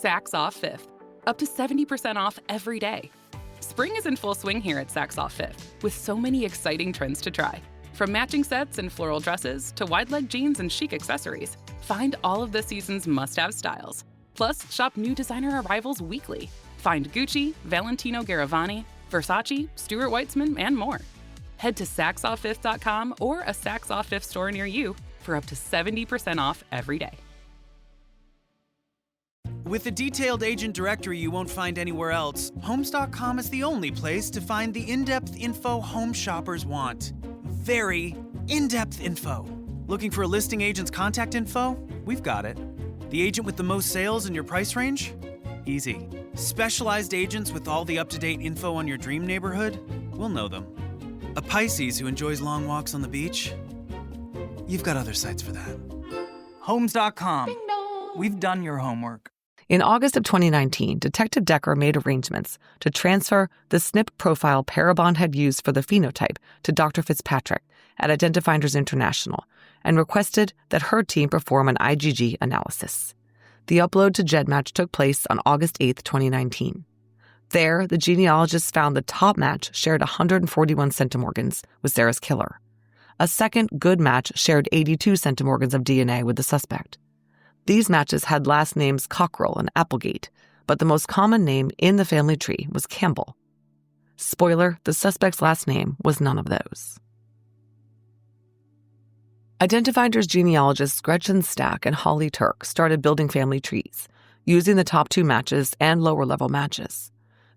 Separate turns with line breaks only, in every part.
Saks Off Fifth, up to 70% off every day. Spring is in full swing here at Saks Off Fifth, with so many exciting trends to try. From matching sets and floral dresses to wide-leg jeans and chic accessories, find all of the season's must-have styles. Plus, shop new designer arrivals weekly. Find Gucci, Valentino Garavani, Versace, Stuart Weitzman, and more. Head to SaksOffFifth.com or a Saks Off Fifth store near you for up to 70% off every day.
With a detailed agent directory you won't find anywhere else, Homes.com is the only place to find the in-depth info home shoppers want. Very in-depth info. Looking for a listing agent's contact info? We've got it. The agent with the most sales in your price range? Easy. Specialized agents with all the up-to-date info on your dream neighborhood? We'll know them. A Pisces who enjoys long walks on the beach? You've got other sites for that. Homes.com. We've done your homework.
In August of 2019, Detective Decker made arrangements to transfer the SNP profile Parabon had used for the phenotype to Dr. Fitzpatrick at Identifinders International and requested that her team perform an IgG analysis. The upload to GEDmatch took place on August 8, 2019. There, the genealogists found the top match shared 141 centimorgans with Sarah's killer. A second good match shared 82 centimorgans of DNA with the suspect. These matches had last names Cockrell and Applegate, but the most common name in the family tree was Campbell. Spoiler, the suspect's last name was none of those. Identifinders genealogists Gretchen Stack and Holly Turk started building family trees, using the top two matches and lower-level matches.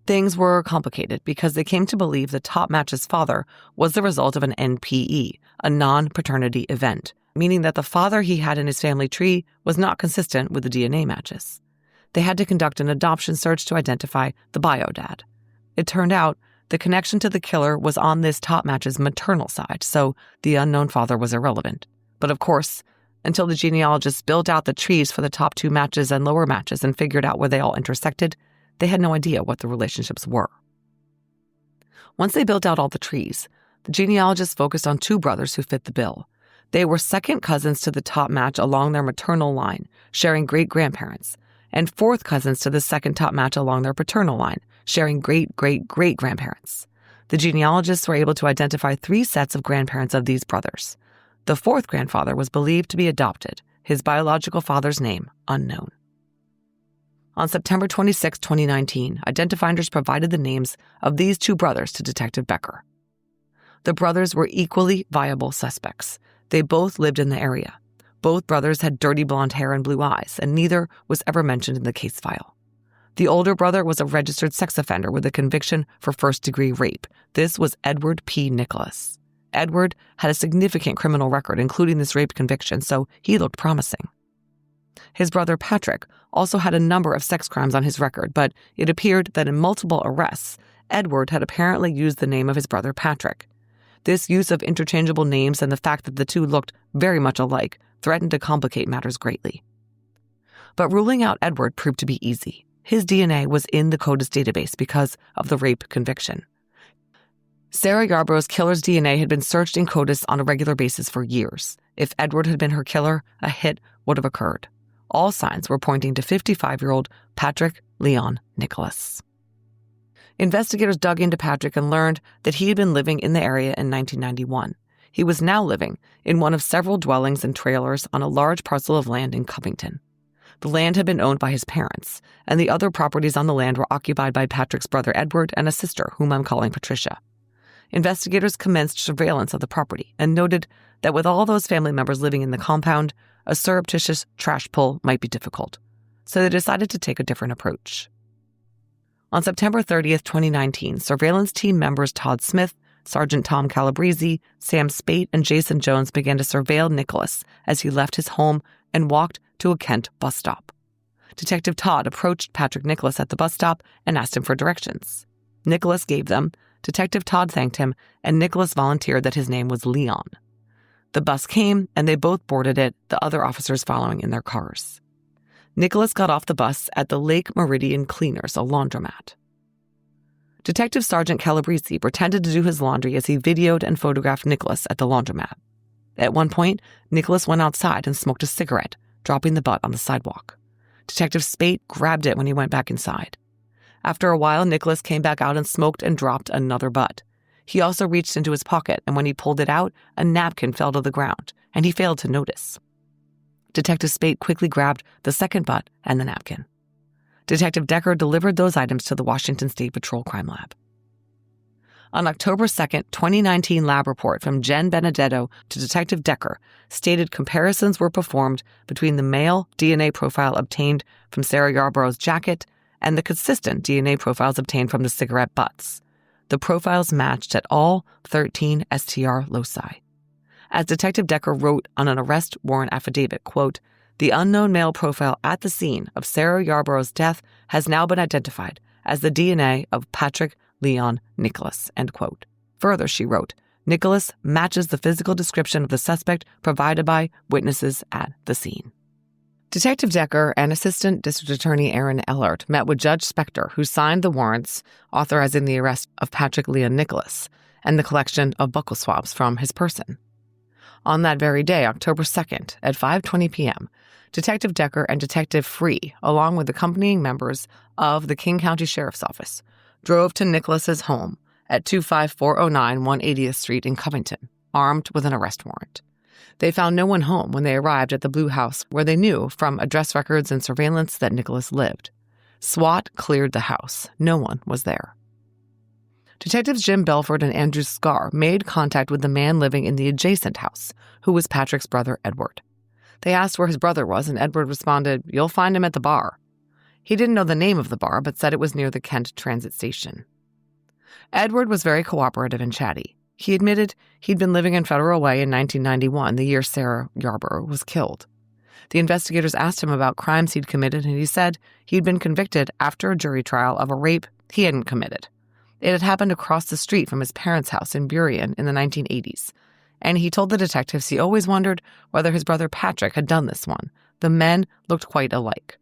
Things were complicated because they came to believe the top match's father was the result of an NPE, a non-paternity event, meaning that the father he had in his family tree was not consistent with the DNA matches. They had to conduct an adoption search to identify the bio-dad. It turned out the connection to the killer was on this top match's maternal side, so the unknown father was irrelevant. But of course, until the genealogists built out the trees for the top two matches and lower matches and figured out where they all intersected, they had no idea what the relationships were. Once they built out all the trees, the genealogists focused on two brothers who fit the bill. They were second cousins to the top match along their maternal line, sharing great-grandparents, and fourth cousins to the second top match along their paternal line, sharing great-great-great-grandparents. The genealogists were able to identify 3 sets of grandparents of these brothers. The fourth grandfather was believed to be adopted, his biological father's name unknown. On September 26, 2019, Identifinders provided the names of these 2 brothers to Detective Becker. The brothers were equally viable suspects. They both lived in the area. Both brothers had dirty blonde hair and blue eyes, and neither was ever mentioned in the case file. The older brother was a registered sex offender with a conviction for first-degree rape. This was Edward P. Nicholas. Edward had a significant criminal record, including this rape conviction, so he looked promising. His brother Patrick also had a number of sex crimes on his record, but it appeared that in multiple arrests, Edward had apparently used the name of his brother Patrick. This use of interchangeable names and the fact that the two looked very much alike threatened to complicate matters greatly. But ruling out Edward proved to be easy. His DNA was in the CODIS database because of the rape conviction. Sarah Yarborough's killer's DNA had been searched in CODIS on a regular basis for years. If Edward had been her killer, a hit would have occurred. All signs were pointing to 55-year-old Patrick Leon Nicholas. Investigators dug into Patrick and learned that he had been living in the area in 1991. He was now living in one of several dwellings and trailers on a large parcel of land in Covington. The land had been owned by his parents, and the other properties on the land were occupied by Patrick's brother Edward and a sister, whom I'm calling Patricia. Investigators commenced surveillance of the property and noted that with all those family members living in the compound, a surreptitious trash pull might be difficult. So they decided to take a different approach. On September 30th, 2019, surveillance team members Todd Smith, Sergeant Tom Calabrese, Sam Spate, and Jason Jones began to surveil Nicholas as he left his home and walked to a Kent bus stop. Detective Todd approached Patrick Nicholas at the bus stop and asked him for directions. Nicholas gave them, Detective Todd thanked him, and Nicholas volunteered that his name was Leon. The bus came, and they both boarded it, the other officers following in their cars. Nicholas got off the bus at the Lake Meridian Cleaners, a laundromat. Detective Sergeant Calabrese pretended to do his laundry as he videoed and photographed Nicholas at the laundromat. At one point, Nicholas went outside and smoked a cigarette, dropping the butt on the sidewalk. Detective Spate grabbed it when he went back inside. After a while, Nicholas came back out and smoked and dropped another butt. He also reached into his pocket, and when he pulled it out, a napkin fell to the ground, and he failed to notice. Detective Spate quickly grabbed the second butt and the napkin. Detective Decker delivered those items to the Washington State Patrol Crime Lab. On October 2nd, 2019 lab report from Jen Benedetto to Detective Decker stated comparisons were performed between the male DNA profile obtained from Sarah Yarborough's jacket and the consistent DNA profiles obtained from the cigarette butts. The profiles matched at all 13 STR loci. As Detective Decker wrote on an arrest warrant affidavit, quote, "The unknown male profile at the scene of Sarah Yarborough's death has now been identified as the DNA of Patrick Leon Nicholas," end quote. Further, she wrote, "Nicholas matches the physical description of the suspect provided by witnesses at the scene." Detective Decker and Assistant District Attorney Aaron Ellert met with Judge Spector, who signed the warrants authorizing the arrest of Patrick Leon Nicholas and the collection of buccal swabs from his person. On that very day, October 2nd, at 5:20 p.m., Detective Decker and Detective Free, along with accompanying members of the King County Sheriff's Office, drove to Nicholas's home at 25409 180th Street in Covington, armed with an arrest warrant. They found no one home when they arrived at the Blue House, where they knew from address records and surveillance that Nicholas lived. SWAT cleared the house. No one was there. Detectives Jim Belford and Andrew Scarr made contact with the man living in the adjacent house, who was Patrick's brother, Edward. They asked where his brother was, and Edward responded, "You'll find him at the bar." He didn't know the name of the bar, but said it was near the Kent Transit Station. Edward was very cooperative and chatty. He admitted he'd been living in Federal Way in 1991, the year Sarah Yarborough was killed. The investigators asked him about crimes he'd committed, and he said he'd been convicted after a jury trial of a rape he hadn't committed. It had happened across the street from his parents' house in Burien in the 1980s, and he told the detectives he always wondered whether his brother Patrick had done this one. The men looked quite alike.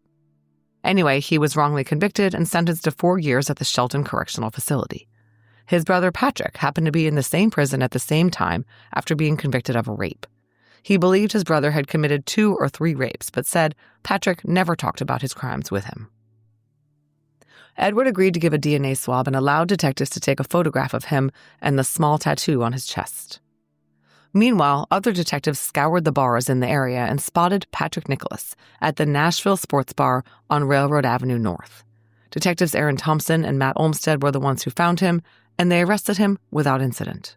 Anyway, he was wrongly convicted and sentenced to 4 years at the Shelton Correctional Facility. His brother Patrick happened to be in the same prison at the same time after being convicted of a rape. He believed his brother had committed 2 or 3 rapes, but said Patrick never talked about his crimes with him. Edward agreed to give a DNA swab and allowed detectives to take a photograph of him and the small tattoo on his chest. Meanwhile, other detectives scoured the bars in the area and spotted Patrick Nicholas at the Nashville Sports Bar on Railroad Avenue North. Detectives Aaron Thompson and Matt Olmstead were the ones who found him, and they arrested him without incident.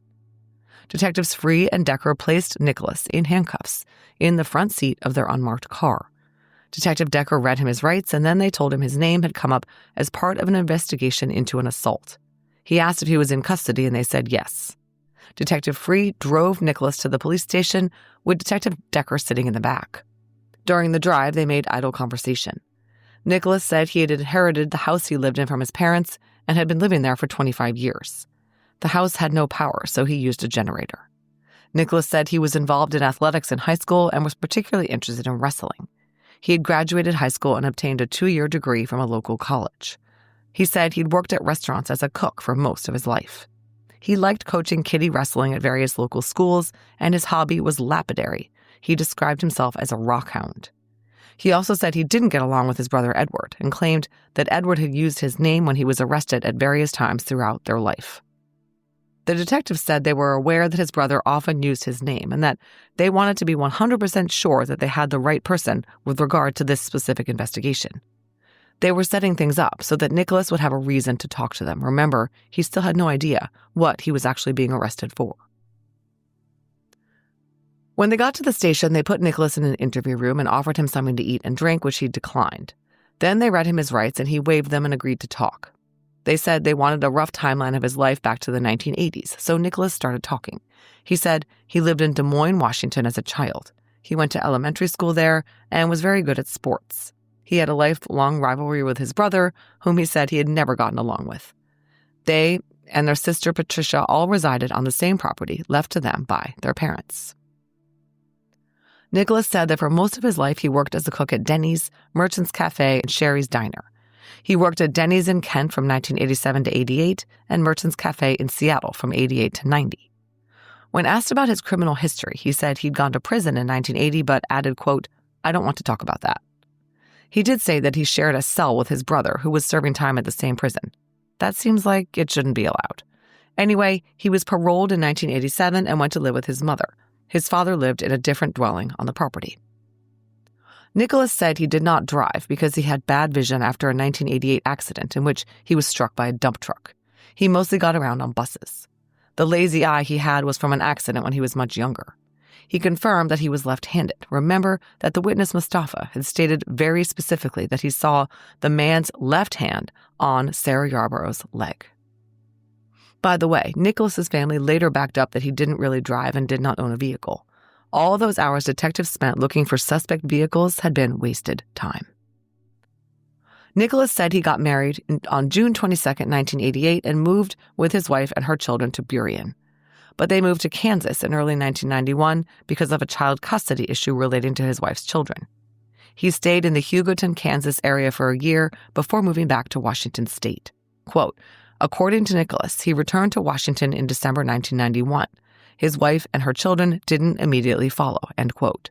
Detectives Free and Decker placed Nicholas in handcuffs in the front seat of their unmarked car. Detective Decker read him his rights, and then they told him his name had come up as part of an investigation into an assault. He asked if he was in custody, and they said yes. Detective Free drove Nicholas to the police station with Detective Decker sitting in the back. During the drive, they made idle conversation. Nicholas said he had inherited the house he lived in from his parents and had been living there for 25 years. The house had no power, so he used a generator. Nicholas said he was involved in athletics in high school and was particularly interested in wrestling. He had graduated high school and obtained a 2-year degree from a local college. He said he'd worked at restaurants as a cook for most of his life. He liked coaching kiddie wrestling at various local schools, and his hobby was lapidary. He described himself as a rockhound. He also said he didn't get along with his brother Edward and claimed that Edward had used his name when he was arrested at various times throughout their life. The detectives said they were aware that his brother often used his name and that they wanted to be 100% sure that they had the right person with regard to this specific investigation. They were setting things up so that Nicholas would have a reason to talk to them. Remember, he still had no idea what he was actually being arrested for. When they got to the station, they put Nicholas in an interview room and offered him something to eat and drink, which he declined. Then they read him his rights, and he waived them and agreed to talk. They said they wanted a rough timeline of his life back to the 1980s, so Nicholas started talking. He said he lived in Des Moines, Washington as a child. He went to elementary school there and was very good at sports. He had a lifelong rivalry with his brother, whom he said he had never gotten along with. They and their sister Patricia all resided on the same property left to them by their parents. Nicholas said that for most of his life he worked as a cook at Denny's, Merchant's Cafe, and Sherry's Diner. He worked at Denny's in Kent from 1987 to 88 and Merchant's Cafe in Seattle from 88 to 90. When asked about his criminal history, he said he'd gone to prison in 1980 but added, quote, "I don't want to talk about that." He did say that he shared a cell with his brother, who was serving time at the same prison. That seems like it shouldn't be allowed. Anyway, he was paroled in 1987 and went to live with his mother. His father lived in a different dwelling on the property. Nicholas said he did not drive because he had bad vision after a 1988 accident in which he was struck by a dump truck. He mostly got around on buses. The lazy eye he had was from an accident when he was much younger. He confirmed that he was left-handed. Remember that the witness Mustafa had stated very specifically that he saw the man's left hand on Sarah Yarborough's leg. By the way, Nicholas's family later backed up that he didn't really drive and did not own a vehicle. All those hours detectives spent looking for suspect vehicles had been wasted time. Nicholas said he got married on June 22, 1988, and moved with his wife and her children to Burien. But they moved to Kansas in early 1991 because of a child custody issue relating to his wife's children. He stayed in the Hugoton, Kansas area for a year before moving back to Washington state. Quote, according to Nicholas, he returned to Washington in December 1991. His wife and her children didn't immediately follow, end quote.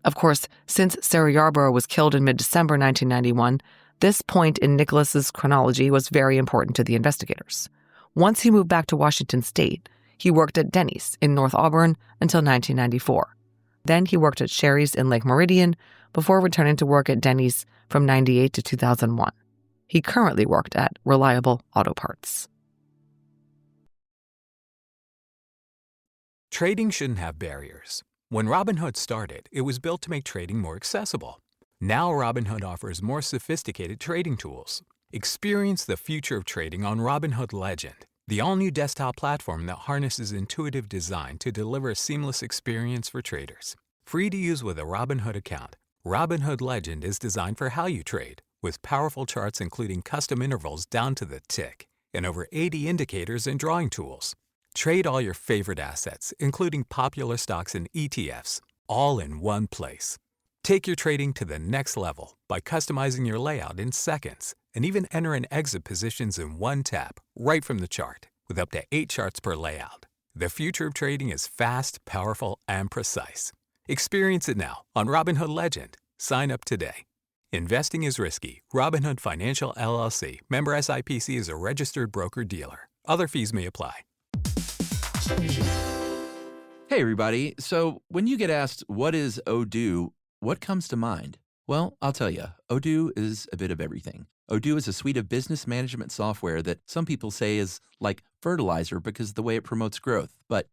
Of course, since Sarah Yarborough was killed in mid-December 1991, this point in Nicholas's chronology was very important to the investigators. Once he moved back to Washington state, he worked at Denny's in North Auburn until 1994. Then he worked at Sherry's in Lake Meridian before returning to work at Denny's from 98 to 2001. He currently worked at Reliable Auto Parts.
Trading shouldn't have barriers. When Robinhood started, it was built to make trading more accessible. Now Robinhood offers more sophisticated trading tools. Experience the future of trading on Robinhood Legend, the all-new desktop platform that harnesses intuitive design to deliver a seamless experience for traders. Free to use with a Robinhood account, Robinhood Legend is designed for how you trade, with powerful charts including custom intervals down to the tick, and over 80 indicators and drawing tools. Trade all your favorite assets, including popular stocks and ETFs, all in one place. Take your trading to the next level by customizing your layout in seconds and even enter and exit positions in one tap right from the chart with up to 8 charts per layout. The future of trading is fast, powerful, and precise. Experience it now on Robinhood Legend. Sign up today. Investing is risky. Robinhood Financial LLC. Member SIPC is a registered broker-dealer. Other fees may apply.
Hey everybody, so when you get asked what is Odoo, what comes to mind? Well, I'll tell you, Odoo is a bit of everything. Odoo is a suite of business management software that some people say is like fertilizer because of the way it promotes growth. But,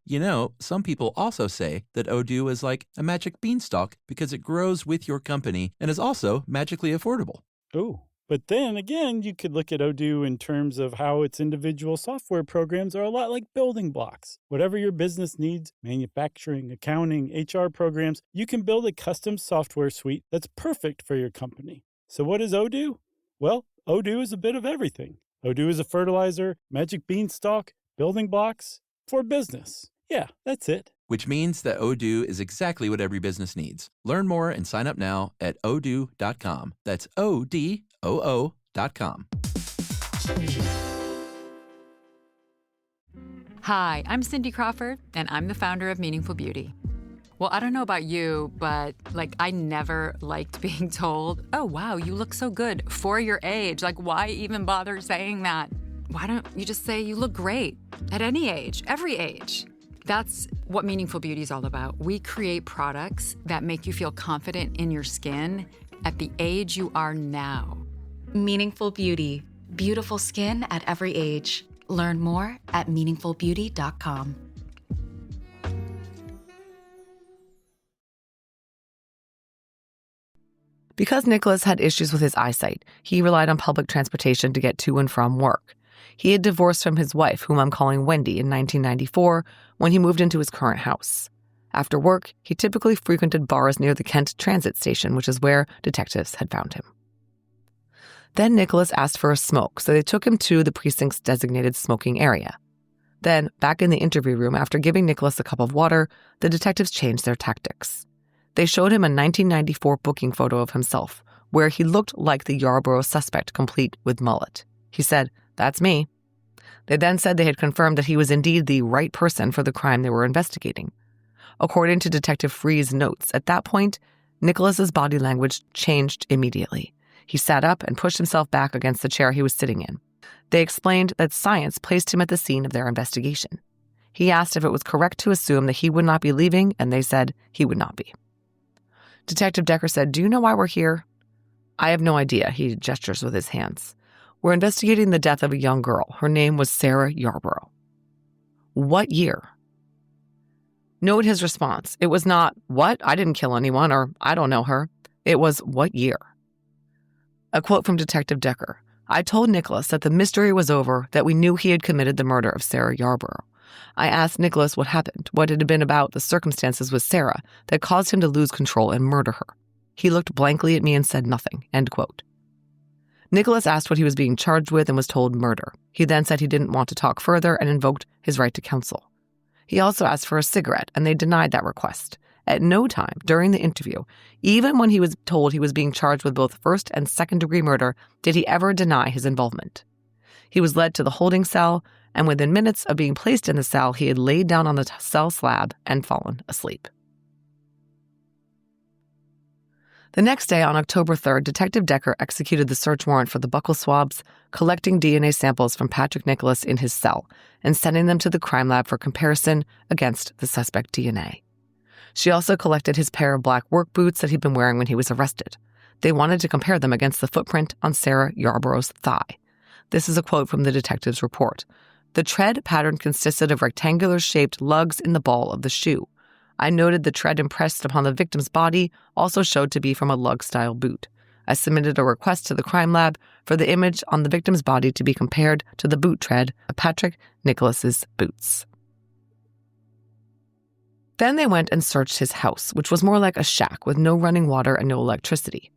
some people also say that Odoo is like a magic beanstalk because it grows with your company and is also magically affordable.
Ooh. But then again, you could look at Odoo in terms of how its individual software programs are a lot like building blocks. Whatever your business needs, manufacturing, accounting, HR programs, you can build a custom software suite that's perfect for your company. So what is Odoo? Well, Odoo is a bit of everything. Odoo is a fertilizer, magic beanstalk, building blocks for business. Yeah, that's it.
Which means that Odoo is exactly what every business needs. Learn more and sign up now at odoo.com. That's ODOO.com.
Hi, I'm Cindy Crawford, and I'm the founder of Meaningful Beauty. Well, I don't know about you, but I never liked being told, oh, wow, you look so good for your age. Why even bother saying that? Why don't you just say you look great at any age, every age? That's what Meaningful Beauty is all about. We create products that make you feel confident in your skin at the age you are now.
Meaningful Beauty. Beautiful skin at every age. Learn more at meaningfulbeauty.com.
Because Nicholas had issues with his eyesight, he relied on public transportation to get to and from work. He had divorced from his wife, whom I'm calling Wendy, in 1994 when he moved into his current house. After work, he typically frequented bars near the Kent Transit Station, which is where detectives had found him. Then Nicholas asked for a smoke, so they took him to the precinct's designated smoking area. Then, back in the interview room, after giving Nicholas a cup of water, the detectives changed their tactics. They showed him a 1994 booking photo of himself, where he looked like the Yarborough suspect, complete with mullet. He said, "That's me." They then said they had confirmed that he was indeed the right person for the crime they were investigating. According to Detective Free's notes, at that point, Nicholas's body language changed immediately. He sat up and pushed himself back against the chair he was sitting in. They explained that science placed him at the scene of their investigation. He asked if it was correct to assume that he would not be leaving, and they said he would not be. Detective Decker said, "Do you know why we're here?" "I have no idea," he gestures with his hands. "We're investigating the death of a young girl. Her name was Sarah Yarborough." "What year?" Note his response. It was not, "What? I didn't kill anyone," or "I don't know her." It was, "What year?" A quote from Detective Decker. "I told Nicholas that the mystery was over, that we knew he had committed the murder of Sarah Yarborough. I asked Nicholas what happened, what it had been about the circumstances with Sarah that caused him to lose control and murder her. He looked blankly at me and said nothing." End quote. Nicholas asked what he was being charged with and was told murder. He then said he didn't want to talk further and invoked his right to counsel. He also asked for a cigarette, and they denied that request. At no time during the interview, even when he was told he was being charged with both first and second-degree murder, did he ever deny his involvement. He was led to the holding cell, and within minutes of being placed in the cell, he had laid down on the cell slab and fallen asleep. The next day, on October 3rd, Detective Decker executed the search warrant for the buccal swabs, collecting DNA samples from Patrick Nicholas in his cell and sending them to the crime lab for comparison against the suspect DNA. She also collected his pair of black work boots that he'd been wearing when he was arrested. They wanted to compare them against the footprint on Sarah Yarborough's thigh. This is a quote from the detective's report. "The tread pattern consisted of rectangular-shaped lugs in the ball of the shoe. I noted the tread impressed upon the victim's body also showed to be from a lug-style boot. I submitted a request to the crime lab for the image on the victim's body to be compared to the boot tread of Patrick Nicholas's boots." Then they went and searched his house, which was more like a shack with no running water and no electricity.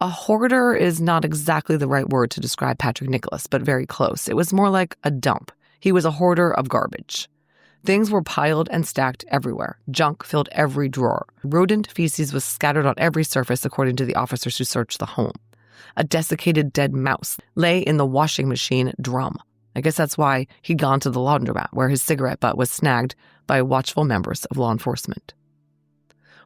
A hoarder is not exactly the right word to describe Patrick Nicholas, but very close. It was more like a dump. He was a hoarder of garbage. Things were piled and stacked everywhere. Junk filled every drawer. Rodent feces was scattered on every surface, according to the officers who searched the home. A desiccated dead mouse lay in the washing machine drum. I guess that's why he'd gone to the laundromat, where his cigarette butt was snagged by watchful members of law enforcement.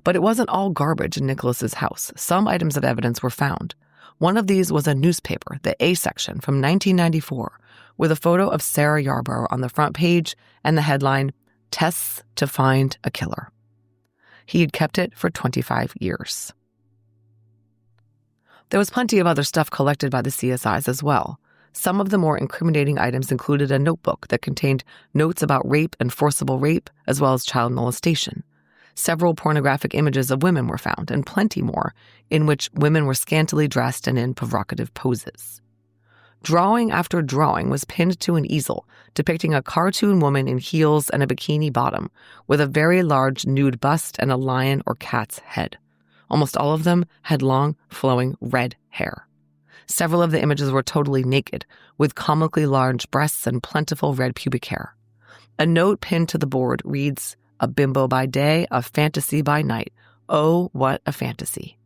But it wasn't all garbage in Nicholas's house. Some items of evidence were found. One of these was a newspaper, the A section, from 1994, with a photo of Sarah Yarborough on the front page and the headline, "Tests to Find a Killer." He had kept it for 25 years. There was plenty of other stuff collected by the CSIs as well. Some of the more incriminating items included a notebook that contained notes about rape and forcible rape, as well as child molestation. Several pornographic images of women were found, and plenty more, in which women were scantily dressed and in provocative poses. Drawing after drawing was pinned to an easel, depicting a cartoon woman in heels and a bikini bottom, with a very large nude bust and a lion or cat's head. Almost all of them had long, flowing red hair. Several of the images were totally naked, with comically large breasts and plentiful red pubic hair. A note pinned to the board reads, "A bimbo by day, a fantasy by night. Oh, what a fantasy."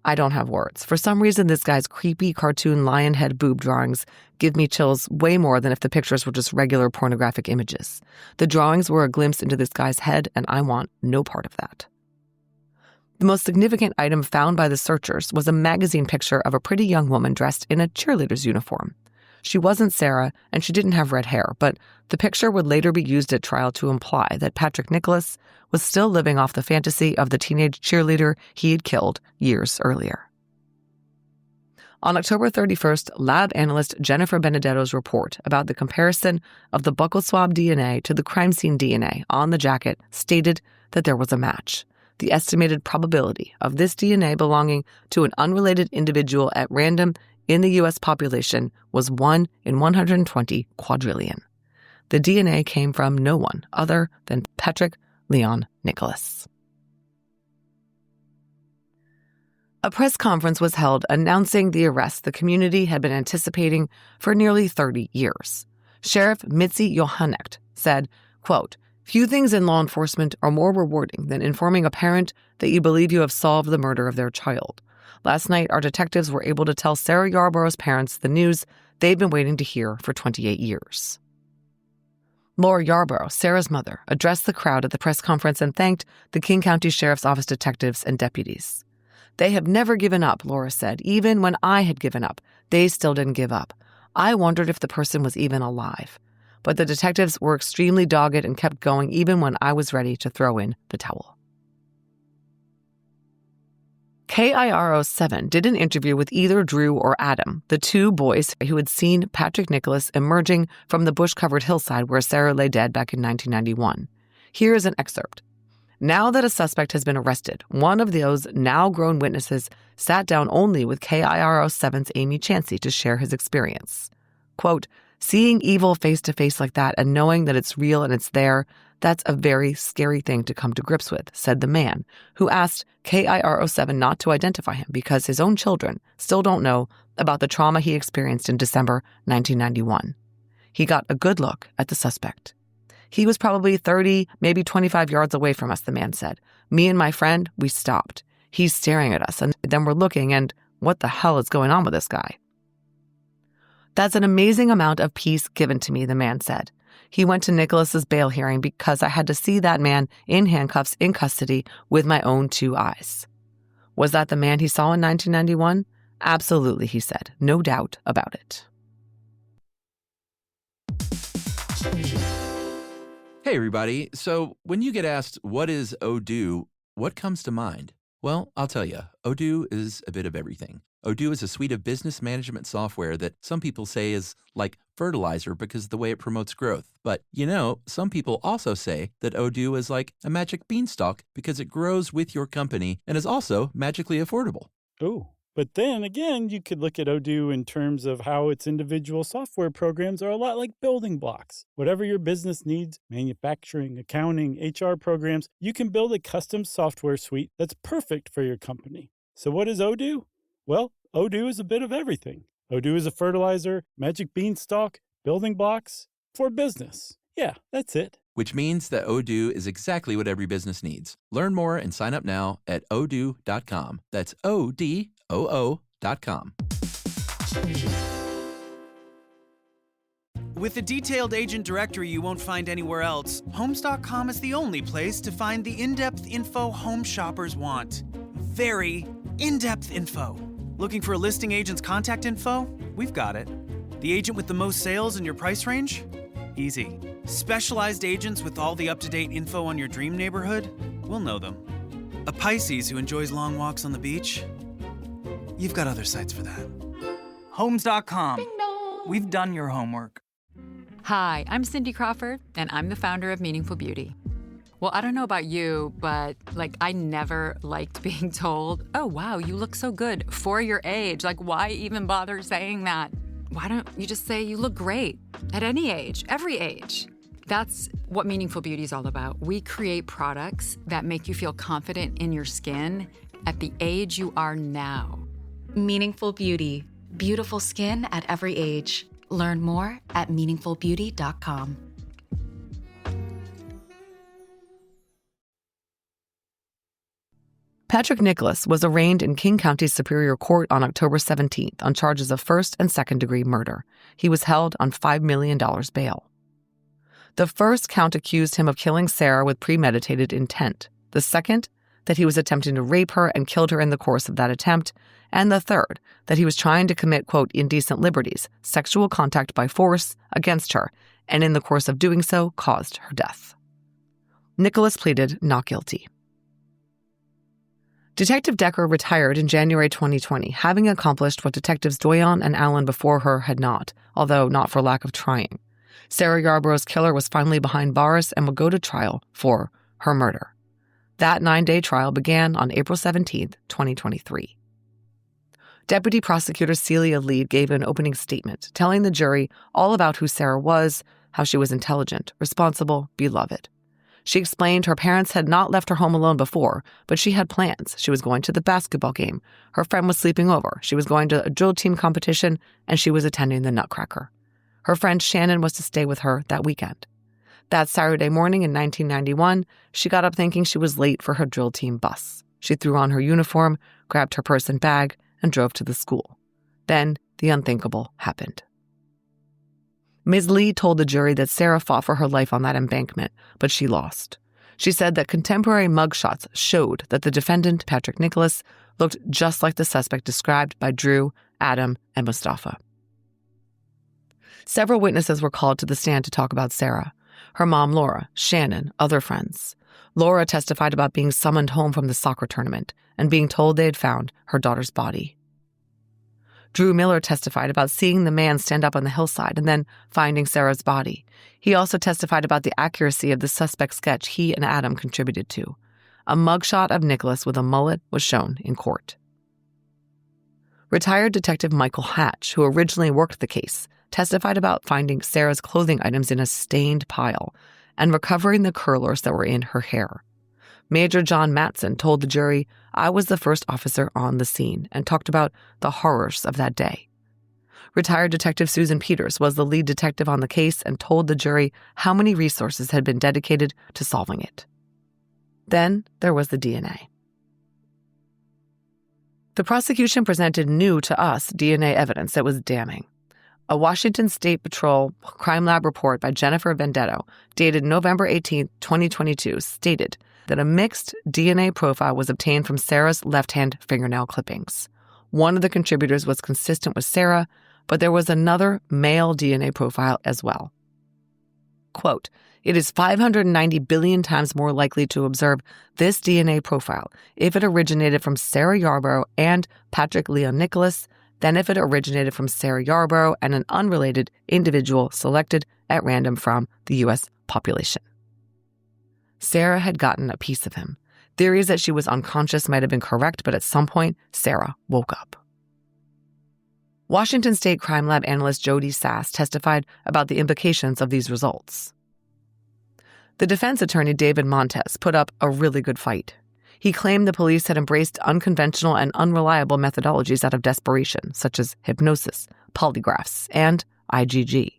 I don't have words. For some reason, this guy's creepy cartoon lion head boob drawings give me chills way more than if the pictures were just regular pornographic images. The drawings were a glimpse into this guy's head, and I want no part of that. The most significant item found by the searchers was a magazine picture of a pretty young woman dressed in a cheerleader's uniform. She wasn't Sarah, and she didn't have red hair, but the picture would later be used at trial to imply that Patrick Nicholas was still living off the fantasy of the teenage cheerleader he had killed years earlier. On October 31st, lab analyst Jennifer Benedetto's report about the comparison of the buccal swab DNA to the crime scene DNA on the jacket stated that there was a match. The estimated probability of this DNA belonging to an unrelated individual at random in the U.S. population was 1 in 120 quadrillion. The DNA came from no one other than Patrick Leon Nicholas. A press conference was held announcing the arrest the community had been anticipating for nearly 30 years. Sheriff Mitzi Johannecht said, quote, "Few things in law enforcement are more rewarding than informing a parent that you believe you have solved the murder of their child. Last night, our detectives were able to tell Sarah Yarborough's parents the news they've been waiting to hear for 28 years. Sarah Yarborough, Sarah's mother, addressed the crowd at the press conference and thanked the King County Sheriff's Office detectives and deputies. "They have never given up," Laura said. "Even when I had given up, they still didn't give up. I wondered if the person was even alive. But the detectives were extremely dogged and kept going even when I was ready to throw in the towel." KIRO 7 did an interview with either Drew or Adam, the two boys who had seen Patrick Nicholas emerging from the bush-covered hillside where Sarah lay dead back in 1991. Here is an excerpt. Now that a suspect has been arrested, one of those now-grown witnesses sat down only with KIRO 7's Amy Chansey to share his experience. Quote, "Seeing evil face-to-face like that and knowing that it's real and it's there, that's a very scary thing to come to grips with," said the man, who asked KIRO 7 not to identify him because his own children still don't know about the trauma he experienced in December 1991. He got a good look at the suspect. "He was probably 30, maybe 25 yards away from us," the man said. "Me and my friend, we stopped. He's staring at us, and then we're looking, and what the hell is going on with this guy?" "That's an amazing amount of peace given to me," the man said. "He went to Nicholas's bail hearing because I had to see that man in handcuffs in custody with my own two eyes." Was that the man he saw in 1991? "Absolutely," he said. "No doubt about it."
Hey, everybody. So when you get asked, what is Odoo, what comes to mind? Well, I'll tell you, Odoo is a bit of everything. Odoo is a suite of business management software that some people say is like fertilizer because of the way it promotes growth. But, some people also say that Odoo is like a magic beanstalk because it grows with your company and is also magically affordable.
Oh, but then again, you could look at Odoo in terms of how its individual software programs are a lot like building blocks. Whatever your business needs, manufacturing, accounting, HR programs, you can build a custom software suite that's perfect for your company. So what is Odoo? Well, Odoo is a bit of everything. Odoo is a fertilizer, magic beanstalk, building blocks for business. Yeah, that's it.
Which means that Odoo is exactly what every business needs. Learn more and sign up now at odoo.com. That's ODOO.com.
With a detailed agent directory you won't find anywhere else, Homes.com is the only place to find the in-depth info home shoppers want. Very in-depth info. Looking for a listing agent's contact info? We've got it. The agent with the most sales in your price range? Easy. Specialized agents with all the up-to-date info on your dream neighborhood? We'll know them. A Pisces who enjoys long walks on the beach? You've got other sites for that.
Homes.com. We've done your homework.
Hi, I'm Cindy Crawford, and I'm the founder of Meaningful Beauty. Well, I don't know about you, but I never liked being told, "Oh, wow, you look so good for your age." Why even bother saying that? Why don't you just say you look great at any age, every age? That's what Meaningful Beauty is all about. We create products that make you feel confident in your skin at the age you are now.
Meaningful Beauty. Beautiful skin at every age. Learn more at meaningfulbeauty.com.
Patrick Nicholas was arraigned in King County Superior Court on October 17th on charges of first and second-degree murder. He was held on $5 million bail. The first count accused him of killing Sarah with premeditated intent. The second, that he was attempting to rape her and killed her in the course of that attempt. And the third, that he was trying to commit, quote, indecent liberties, sexual contact by force against her, and in the course of doing so, caused her death. Nicholas pleaded not guilty. Detective Decker retired in January 2020, having accomplished what Detectives Doyon and Allen before her had not, although not for lack of trying. Sarah Yarborough's killer was finally behind bars and would go to trial for her murder. That 9-day trial began on April 17, 2023. Deputy Prosecutor Celia Lead gave an opening statement, telling the jury all about who Sarah was, how she was intelligent, responsible, beloved. She explained her parents had not left her home alone before, but she had plans. She was going to the basketball game. Her friend was sleeping over. She was going to a drill team competition, and she was attending the Nutcracker. Her friend Shannon was to stay with her that weekend. That Saturday morning in 1991, she got up thinking she was late for her drill team bus. She threw on her uniform, grabbed her purse and bag, and drove to the school. Then the unthinkable happened. Ms. Lee told the jury that Sarah fought for her life on that embankment, but she lost. She said that contemporary mugshots showed that the defendant, Patrick Nicholas, looked just like the suspect described by Drew, Adam, and Mustafa. Several witnesses were called to the stand to talk about Sarah. Her mom, Laura, Shannon, other friends. Laura testified about being summoned home from the soccer tournament and being told they had found her daughter's body. Drew Miller testified about seeing the man stand up on the hillside and then finding Sarah's body. He also testified about the accuracy of the suspect sketch he and Adam contributed to. A mugshot of Nicholas with a mullet was shown in court. Retired Detective Michael Hatch, who originally worked the case, testified about finding Sarah's clothing items in a stained pile and recovering the curlers that were in her hair. Major John Matson told the jury, "I was the first officer on the scene," and talked about the horrors of that day. Retired Detective Susan Peters was the lead detective on the case and told the jury how many resources had been dedicated to solving it. Then there was the DNA. The prosecution presented new to us DNA evidence that was damning. A Washington State Patrol crime lab report by Jennifer Vendetto, dated November 18, 2022, stated that a mixed DNA profile was obtained from Sarah's left-hand fingernail clippings. One of the contributors was consistent with Sarah, but there was another male DNA profile as well. Quote, "It is 590 billion times more likely to observe this DNA profile if it originated from Sarah Yarborough and Patrick Leon Nicholas than if it originated from Sarah Yarborough and an unrelated individual selected at random from the U.S. population." Sarah had gotten a piece of him. Theories that she was unconscious might have been correct, but at some point, Sarah woke up. Washington State Crime Lab analyst Jody Sass testified about the implications of these results. The defense attorney David Montez put up a really good fight. He claimed the police had embraced unconventional and unreliable methodologies out of desperation, such as hypnosis, polygraphs, and IgG.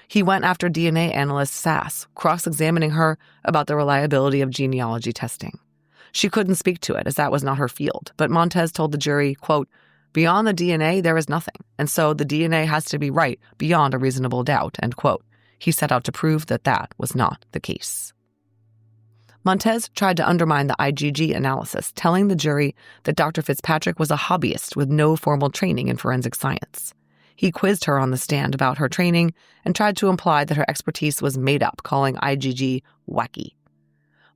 He went after DNA analyst Sass, cross-examining her about the reliability of genealogy testing. She couldn't speak to it, as that was not her field, but Montez told the jury, quote, "Beyond the DNA, there is nothing, and so the DNA has to be right beyond a reasonable doubt," end quote. He set out to prove that that was not the case. Montez tried to undermine the IgG analysis, telling the jury that Dr. Fitzpatrick was a hobbyist with no formal training in forensic science. He quizzed her on the stand about her training and tried to imply that her expertise was made up, calling IgG wacky.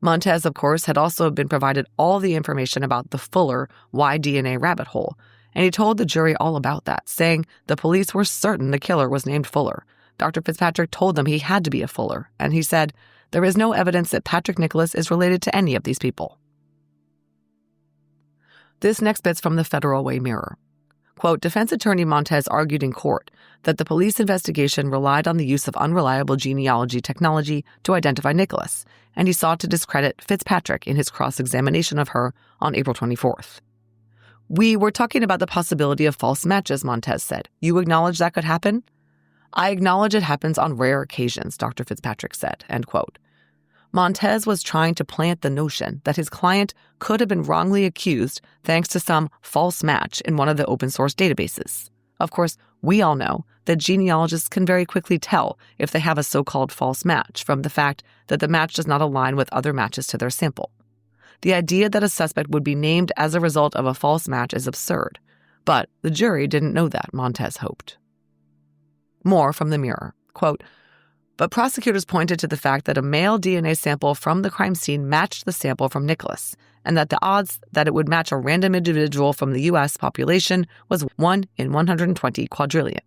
Montez, of course, had also been provided all the information about the Fuller Y-DNA rabbit hole, and he told the jury all about that, saying the police were certain the killer was named Fuller. Dr. Fitzpatrick told them he had to be a Fuller, and he said, "There is no evidence that Patrick Nicholas is related to any of these people." This next bit's from the Federal Way Mirror. Quote, "Defense attorney Montez argued in court that the police investigation relied on the use of unreliable genealogy technology to identify Nicholas, and he sought to discredit Fitzpatrick in his cross-examination of her on April 24th. "We were talking about the possibility of false matches," Montez said. "You acknowledge that could happen?" "I acknowledge it happens on rare occasions," Dr. Fitzpatrick said, end quote. Montez was trying to plant the notion that his client could have been wrongly accused thanks to some false match in one of the open-source databases. Of course, we all know that genealogists can very quickly tell if they have a so-called false match from the fact that the match does not align with other matches to their sample. The idea that a suspect would be named as a result of a false match is absurd, but the jury didn't know that, Montez hoped. More from the Mirror. Quote, "But prosecutors pointed to the fact that a male DNA sample from the crime scene matched the sample from Nicholas, and that the odds that it would match a random individual from the U.S. population was 1 in 120 quadrillion.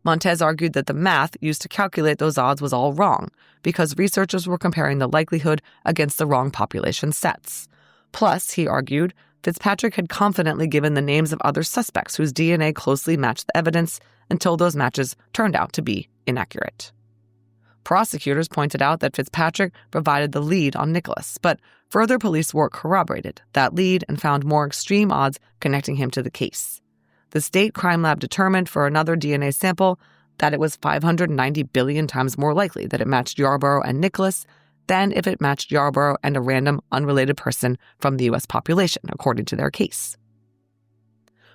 Montez argued that the math used to calculate those odds was all wrong, because researchers were comparing the likelihood against the wrong population sets. Plus, he argued, Fitzpatrick had confidently given the names of other suspects whose DNA closely matched the evidence until those matches turned out to be inaccurate. Prosecutors pointed out that Fitzpatrick provided the lead on Nicholas, but further police work corroborated that lead and found more extreme odds connecting him to the case. The state crime lab determined for another DNA sample that it was 590 billion times more likely that it matched Yarborough and Nicholas than if it matched Yarborough and a random, unrelated person from the U.S. population, according to their case.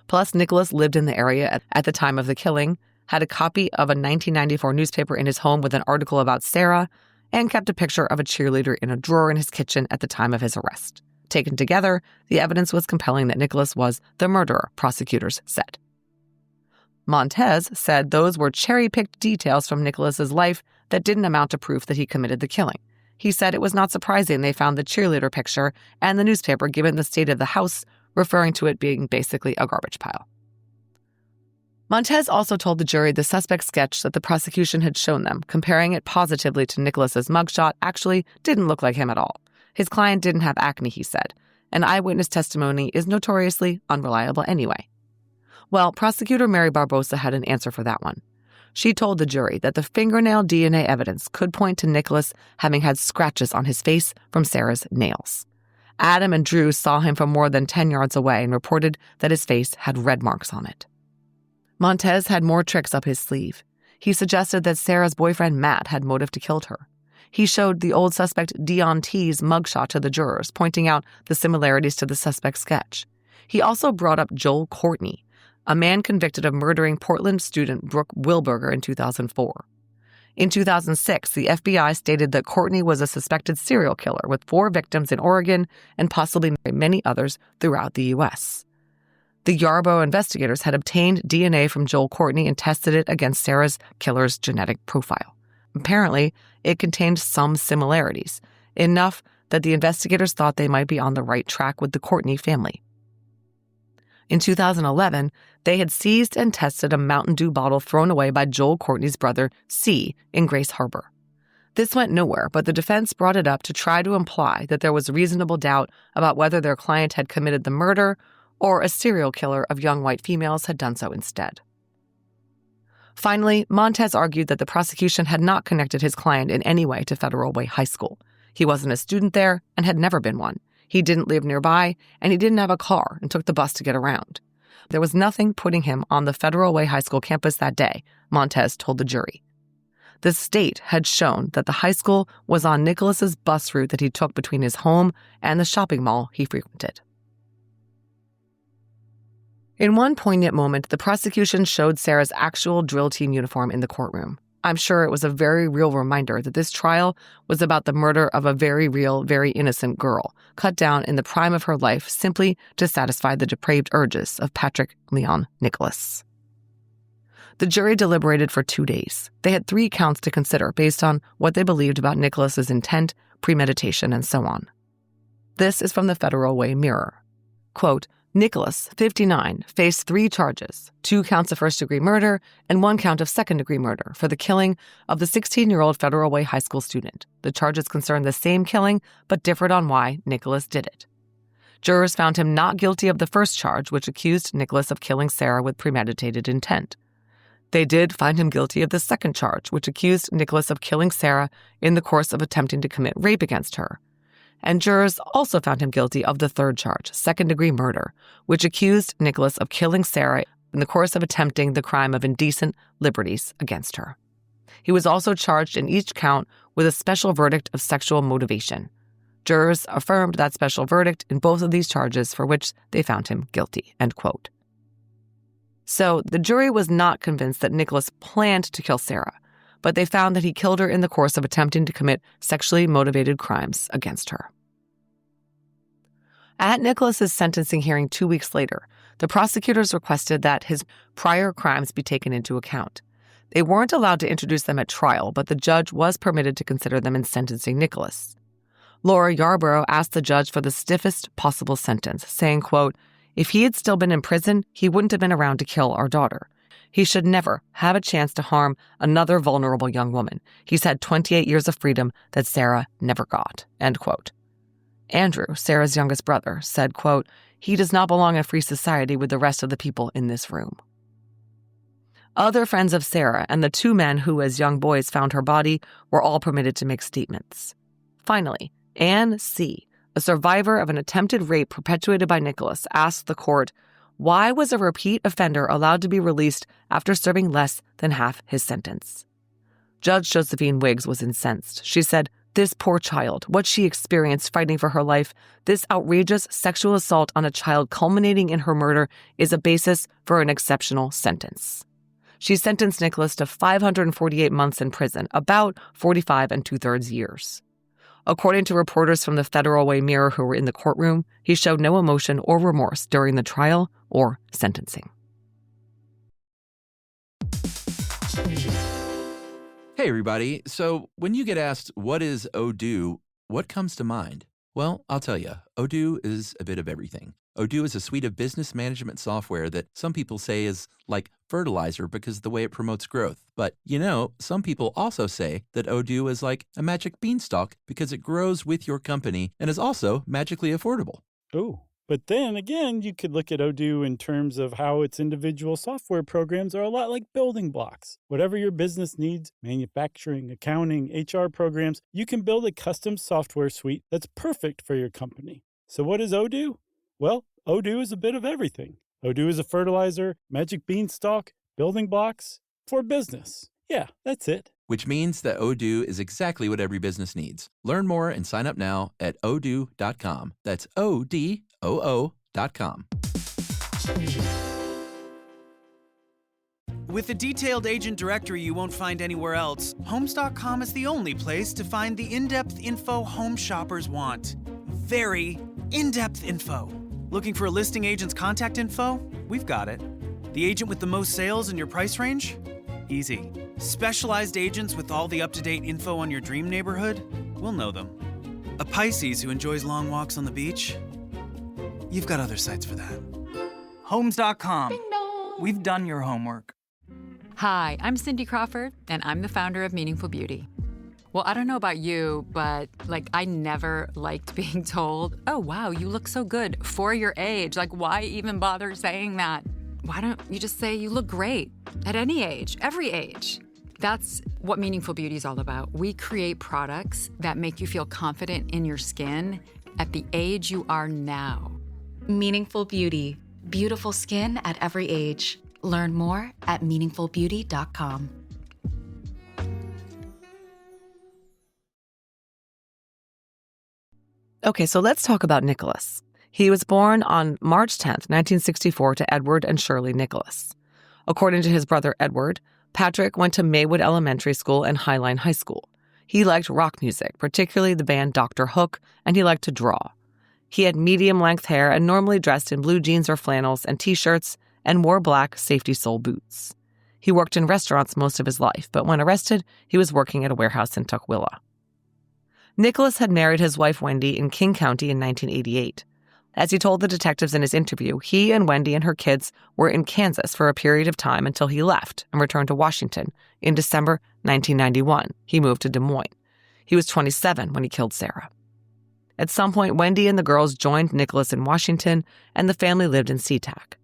Plus, Nicholas lived in the area at the time of the killing, had a copy of a 1994 newspaper in his home with an article about Sarah, and kept a picture of a cheerleader in a drawer in his kitchen at the time of his arrest. Taken together, the evidence was compelling that Nicholas was the murderer, prosecutors said. Montez said those were cherry-picked details from Nicholas's life that didn't amount to proof that he committed the killing. He said it was not surprising they found the cheerleader picture and the newspaper given the state of the house, referring to it being basically a garbage pile. Montez also told the jury the suspect sketch that the prosecution had shown them, comparing it positively to Nicholas's mugshot, actually didn't look like him at all. His client didn't have acne, he said, and eyewitness testimony is notoriously unreliable anyway. Well, prosecutor Mary Barbosa had an answer for that one. She told the jury that the fingernail DNA evidence could point to Nicholas having had scratches on his face from Sarah's nails. Adam and Drew saw him from more than 10 yards away and reported that his face had red marks on it. Montez had more tricks up his sleeve. He suggested that Sarah's boyfriend Matt had motive to kill her. He showed the old suspect Dion T's mugshot to the jurors, pointing out the similarities to the suspect's sketch. He also brought up Joel Courtney, a man convicted of murdering Portland student Brooke Wilberger in 2004. In 2006, the FBI stated that Courtney was a suspected serial killer with 4 victims in Oregon and possibly many others throughout the U.S. The Yarborough investigators had obtained DNA from Joel Courtney and tested it against Sarah's killer's genetic profile. Apparently, it contained some similarities, enough that the investigators thought they might be on the right track with the Courtney family. In 2011, they had seized and tested a Mountain Dew bottle thrown away by Joel Courtney's brother, C, in Grace Harbor. This went nowhere, but the defense brought it up to try to imply that there was reasonable doubt about whether their client had committed the murder or a serial killer of young white females had done so instead. Finally, Montez argued that the prosecution had not connected his client in any way to Federal Way High School. He wasn't a student there and had never been one. He didn't live nearby, and he didn't have a car and took the bus to get around. There was nothing putting him on the Federal Way High School campus that day, Montez told the jury. The state had shown that the high school was on Nicholas's bus route that he took between his home and the shopping mall he frequented. In one poignant moment, the prosecution showed Sarah's actual drill team uniform in the courtroom. I'm sure it was a very real reminder that this trial was about the murder of a very real, very innocent girl, cut down in the prime of her life simply to satisfy the depraved urges of Patrick Leon Nicholas. The jury deliberated for 2 days. They had 3 counts to consider based on what they believed about Nicholas's intent, premeditation, and so on. This is from the Federal Way Mirror. Quote, Nicholas, 59, faced 3 charges, 2 counts of first-degree murder and 1 count of second-degree murder for the killing of the 16-year-old Federal Way High School student. The charges concerned the same killing, but differed on why Nicholas did it. Jurors found him not guilty of the first charge, which accused Nicholas of killing Sarah with premeditated intent. They did find him guilty of the second charge, which accused Nicholas of killing Sarah in the course of attempting to commit rape against her. And jurors also found him guilty of the third charge, second-degree murder, which accused Nicholas of killing Sarah in the course of attempting the crime of indecent liberties against her. He was also charged in each count with a special verdict of sexual motivation. Jurors affirmed that special verdict in both of these charges for which they found him guilty, end quote. So the jury was not convinced that Nicholas planned to kill Sarah, but they found that he killed her in the course of attempting to commit sexually motivated crimes against her. At Nicholas's sentencing hearing 2 weeks later, the prosecutors requested that his prior crimes be taken into account. They weren't allowed to introduce them at trial, but the judge was permitted to consider them in sentencing Nicholas. Sarah Yarborough asked the judge for the stiffest possible sentence, saying, quote, if he had still been in prison, he wouldn't have been around to kill our daughter. He should never have a chance to harm another vulnerable young woman. He's had 28 years of freedom that Sarah never got, end quote. Andrew, Sarah's youngest brother, said, quote, he does not belong in a free society with the rest of the people in this room. Other friends of Sarah and the 2 men who, as young boys, found her body were all permitted to make statements. Finally, Anne C., a survivor of an attempted rape perpetuated by Nicholas, asked the court, why was a repeat offender allowed to be released after serving less than half his sentence? Judge Josephine Wiggs was incensed. She said, this poor child, what she experienced fighting for her life, this outrageous sexual assault on a child culminating in her murder is a basis for an exceptional sentence. She sentenced Nicholas to 548 months in prison, about 45 2/3 years. According to reporters from the Federal Way Mirror who were in the courtroom, he showed no emotion or remorse during the trial or sentencing.
Hey, everybody. So, when you get asked, what is Odoo, what comes to mind? Well, I'll tell you, Odoo is a bit of everything. Odoo is a suite of business management software that some people say is like fertilizer because of the way it promotes growth. But, some people also say that Odoo is like a magic beanstalk because it grows with your company and is also magically affordable.
Ooh. But then again, you could look at Odoo in terms of how its individual software programs are a lot like building blocks. Whatever your business needs, manufacturing, accounting, HR programs, you can build a custom software suite that's perfect for your company. So what is Odoo? Well, Odoo is a bit of everything. Odoo is a fertilizer, magic beanstalk, building blocks for business. Yeah, that's it.
Which means that Odoo is exactly what every business needs. Learn more and sign up now at odoo.com. That's ODOO.com.
With a detailed agent directory you won't find anywhere else, Homes.com is the only place to find the in-depth info home shoppers want. Very in-depth info. Looking for a listing agent's contact info? We've got it. The agent with the most sales in your price range? Easy. Specialized agents with all the up-to-date info on your dream neighborhood? We'll know them. A Pisces who enjoys long walks on the beach? You've got other sites for that.
Homes.com. We've done your homework.
Hi, I'm Cindy Crawford, and I'm the founder of Meaningful Beauty. Well, I don't know about you, but I never liked being told, oh, wow, you look so good for your age. Why even bother saying that? Why don't you just say you look great at any age, every age? That's what Meaningful Beauty is all about. We create products that make you feel confident in your skin at the age you are now.
Meaningful Beauty. Beautiful skin at every age. Learn more at meaningfulbeauty.com.
Okay, so let's talk about Nicholas. He was born on March 10th, 1964 to Edward and Shirley Nicholas. According to his brother Edward, Patrick went to Maywood Elementary School and Highline High School. He liked rock music, particularly the band Dr. Hook, and he liked to draw. He had medium-length hair and normally dressed in blue jeans or flannels and T-shirts and wore black safety sole boots. He worked in restaurants most of his life, but when arrested, he was working at a warehouse in Tukwila. Nicholas had married his wife Wendy in King County in 1988. As he told the detectives in his interview, he and Wendy and her kids were in Kansas for a period of time until he left and returned to Washington. In December 1991, he moved to Des Moines. He was 27 when he killed Sarah. At some point, Wendy and the girls joined Nicholas in Washington, and the family lived in SeaTac.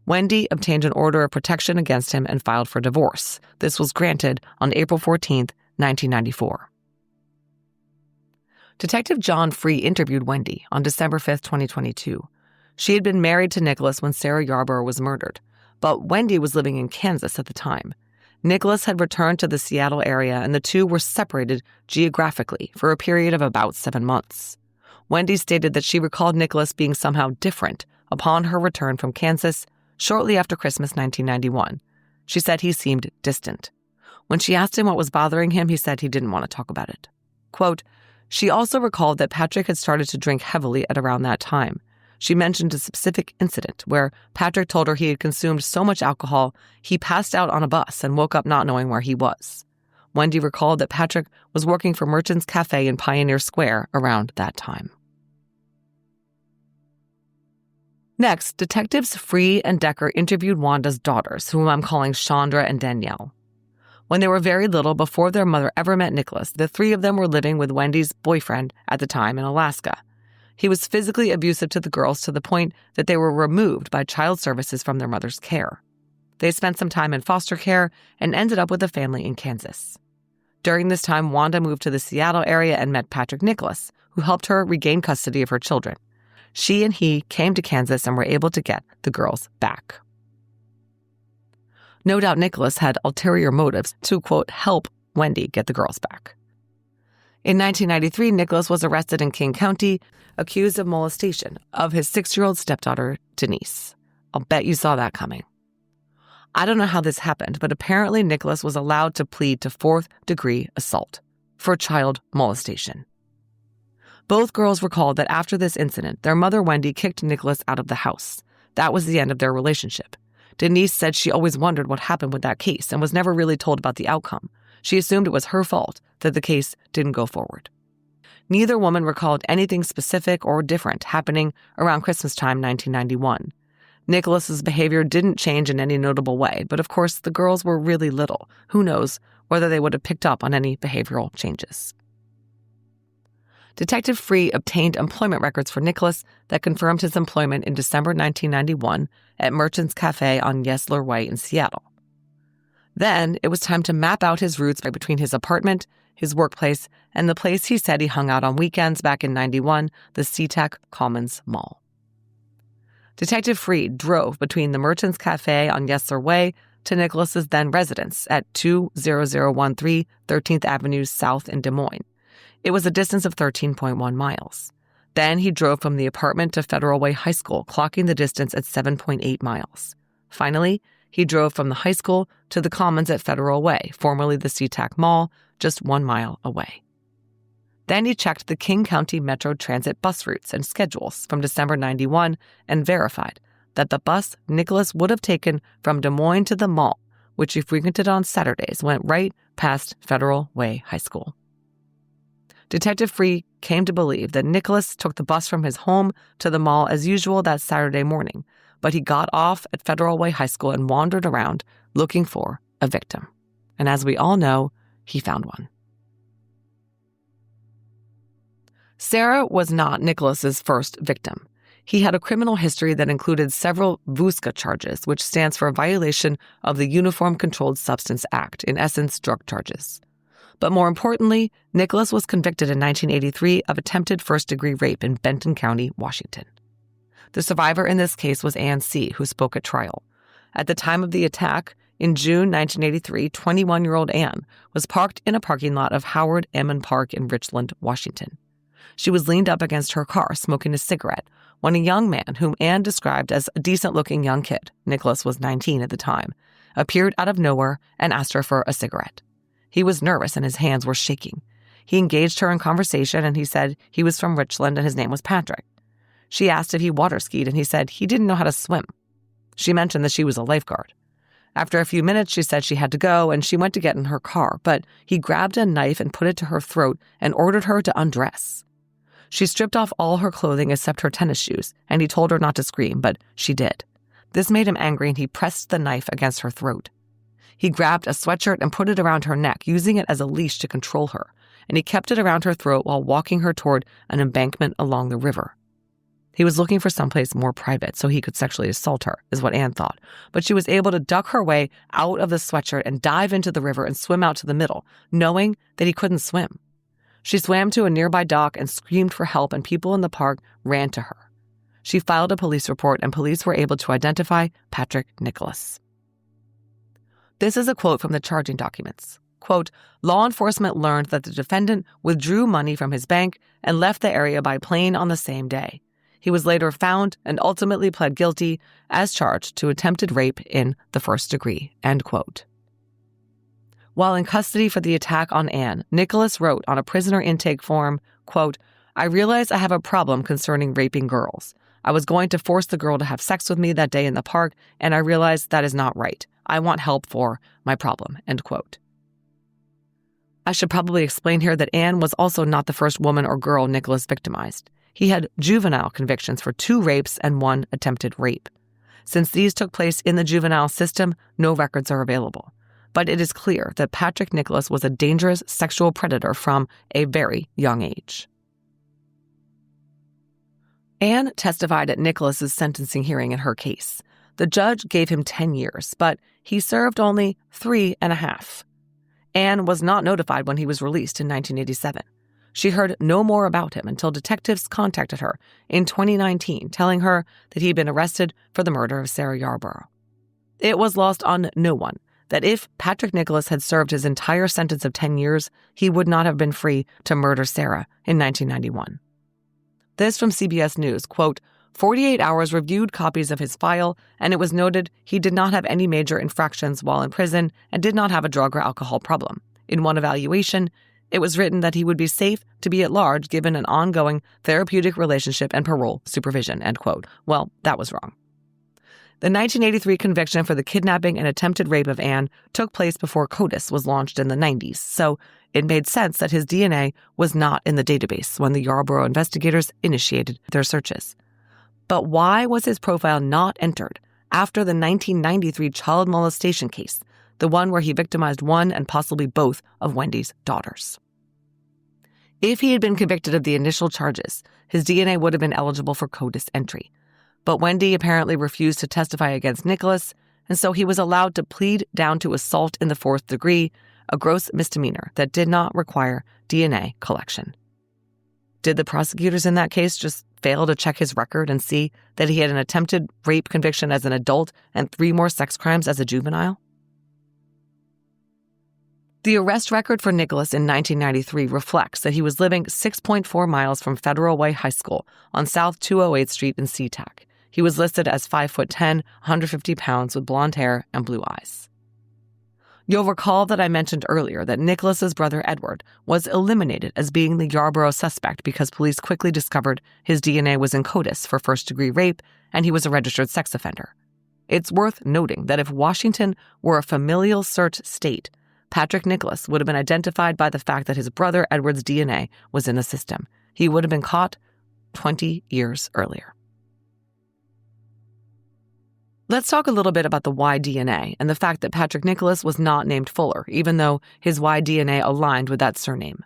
Wendy obtained an order of protection against him and filed for divorce. This was granted on April 14, 1994. Detective John Free interviewed Wendy on December 5, 2022. She had been married to Nicholas when Sarah Yarborough was murdered, but Wendy was living in Kansas at the time. Nicholas had returned to the Seattle area, and the two were separated geographically for a period of about 7 months. Wendy stated that she recalled Nicholas being somehow different upon her return from Kansas shortly after Christmas 1991. She said he seemed distant. When she asked him what was bothering him, he said he didn't want to talk about it. Quote, she also recalled that Patrick had started to drink heavily at around that time. She mentioned a specific incident where Patrick told her he had consumed so much alcohol he passed out on a bus and woke up not knowing where he was. Wendy recalled that Patrick was working for Merchant's Cafe in Pioneer Square around that time. Next, detectives Free and Decker interviewed Wanda's daughters, whom I'm calling Chandra and Danielle. When they were very little, before their mother ever met Nicholas, the three of them were living with Wendy's boyfriend at the time in Alaska. He was physically abusive to the girls to the point that they were removed by child services from their mother's care. They spent some time in foster care and ended up with a family in Kansas. During this time, Wanda moved to the Seattle area and met Patrick Nicholas, who helped her regain custody of her children. She and he came to Kansas and were able to get the girls back. No doubt Nicholas had ulterior motives to, quote, help Wendy get the girls back. In 1993, Nicholas was arrested in King County, accused of molestation of his 6-year-old stepdaughter, Denise. I'll bet you saw that coming. I don't know how this happened, but apparently Nicholas was allowed to plead to fourth-degree assault for child molestation. Both girls recalled that after this incident, their mother Wendy kicked Nicholas out of the house. That was the end of their relationship. Denise said she always wondered what happened with that case and was never really told about the outcome. She assumed it was her fault that the case didn't go forward. Neither woman recalled anything specific or different happening around Christmas time 1991. Nicholas's behavior didn't change in any notable way, but of course the girls were really little. Who knows whether they would have picked up on any behavioral changes. Detective Free obtained employment records for Nicholas that confirmed his employment in December 1991 at Merchant's Cafe on Yesler Way in Seattle. Then it was time to map out his routes between his apartment, his workplace, and the place he said he hung out on weekends back in 91, the SeaTac Commons Mall. Detective Free drove between the Merchant's Cafe on Yesler Way to Nicholas's then residence at 20013 13th Avenue South in Des Moines. It was a distance of 13.1 miles. Then he drove from the apartment to Federal Way High School, clocking the distance at 7.8 miles. Finally, he drove from the high school to the Commons at Federal Way, formerly the SeaTac Mall, just 1 mile away. Then he checked the King County Metro Transit bus routes and schedules from December 91 and verified that the bus Nicholas would have taken from Des Moines to the mall, which he frequented on Saturdays, went right past Federal Way High School. Detective Free came to believe that Nicholas took the bus from his home to the mall as usual that Saturday morning, but he got off at Federal Way High School and wandered around looking for a victim. And as we all know, he found one. Sarah was not Nicholas's first victim. He had a criminal history that included several VUSCA charges, which stands for violation of the Uniform Controlled Substance Act, in essence, drug charges. But more importantly, Nicholas was convicted in 1983 of attempted first-degree rape in Benton County, Washington. The survivor in this case was Ann C., who spoke at trial. At the time of the attack, in June 1983, 21-year-old Ann was parked in a parking lot of Howard Emmon Park in Richland, Washington. She was leaned up against her car, smoking a cigarette, when a young man, whom Ann described as a decent-looking young kid, Nicholas was 19 at the time, appeared out of nowhere and asked her for a cigarette. He was nervous and his hands were shaking. He engaged her in conversation and he said he was from Richland and his name was Patrick. She asked if he water skied and he said he didn't know how to swim. She mentioned that she was a lifeguard. After a few minutes, she said she had to go and she went to get in her car, but he grabbed a knife and put it to her throat and ordered her to undress. She stripped off all her clothing except her tennis shoes, and he told her not to scream, but she did. This made him angry and he pressed the knife against her throat. He grabbed a sweatshirt and put it around her neck, using it as a leash to control her, and he kept it around her throat while walking her toward an embankment along the river. He was looking for someplace more private so he could sexually assault her, is what Ann thought, but she was able to duck her way out of the sweatshirt and dive into the river and swim out to the middle, knowing that he couldn't swim. She swam to a nearby dock and screamed for help, and people in the park ran to her. She filed a police report, and police were able to identify Patrick Nicholas. This is a quote from the charging documents. Quote, law enforcement learned that the defendant withdrew money from his bank and left the area by plane on the same day. He was later found and ultimately pled guilty as charged to attempted rape in the first degree, end quote. While in custody for the attack on Ann, Nicholas wrote on a prisoner intake form, quote, I realize I have a problem concerning raping girls. I was going to force the girl to have sex with me that day in the park, and I realized that is not right. I want help for my problem, end quote. I should probably explain here that Ann was also not the first woman or girl Nicholas victimized. He had juvenile convictions for 2 rapes and 1 attempted rape. Since these took place in the juvenile system, no records are available. But it is clear that Patrick Nicholas was a dangerous sexual predator from a very young age. Ann testified at Nicholas's sentencing hearing in her case. The judge gave him 10 years, but he served only 3.5. Ann was not notified when he was released in 1987. She heard no more about him until detectives contacted her in 2019, telling her that he'd been arrested for the murder of Sarah Yarborough. It was lost on no one that if Patrick Nicholas had served his entire sentence of 10 years, he would not have been free to murder Sarah in 1991. This from CBS News, quote, 48 Hours reviewed copies of his file, and it was noted he did not have any major infractions while in prison and did not have a drug or alcohol problem. In one evaluation, it was written that he would be safe to be at large given an ongoing therapeutic relationship and parole supervision, end quote. Well, that was wrong. The 1983 conviction for the kidnapping and attempted rape of Anne took place before CODIS was launched in the 90s, so it made sense that his DNA was not in the database when the Yarborough investigators initiated their searches. But why was his profile not entered after the 1993 child molestation case, the one where he victimized one and possibly both of Wendy's daughters? If he had been convicted of the initial charges, his DNA would have been eligible for CODIS entry. But Wendy apparently refused to testify against Nicholas, and so he was allowed to plead down to assault in the 4th degree, a gross misdemeanor that did not require DNA collection. Did the prosecutors in that case just fail to check his record and see that he had an attempted rape conviction as an adult and 3 more sex crimes as a juvenile? The arrest record for Nicholas in 1993 reflects that he was living 6.4 miles from Federal Way High School on South 208th Street in SeaTac. He was listed as 5'10", 150 pounds with blonde hair and blue eyes. You'll recall that I mentioned earlier that Nicholas's brother Edward was eliminated as being the Yarborough suspect because police quickly discovered his DNA was in CODIS for first-degree rape and he was a registered sex offender. It's worth noting that if Washington were a familial search state, Patrick Nicholas would have been identified by the fact that his brother Edward's DNA was in the system. He would have been caught 20 years earlier. Let's talk a little bit about the Y DNA and the fact that Patrick Nicholas was not named Fuller, even though his Y DNA aligned with that surname.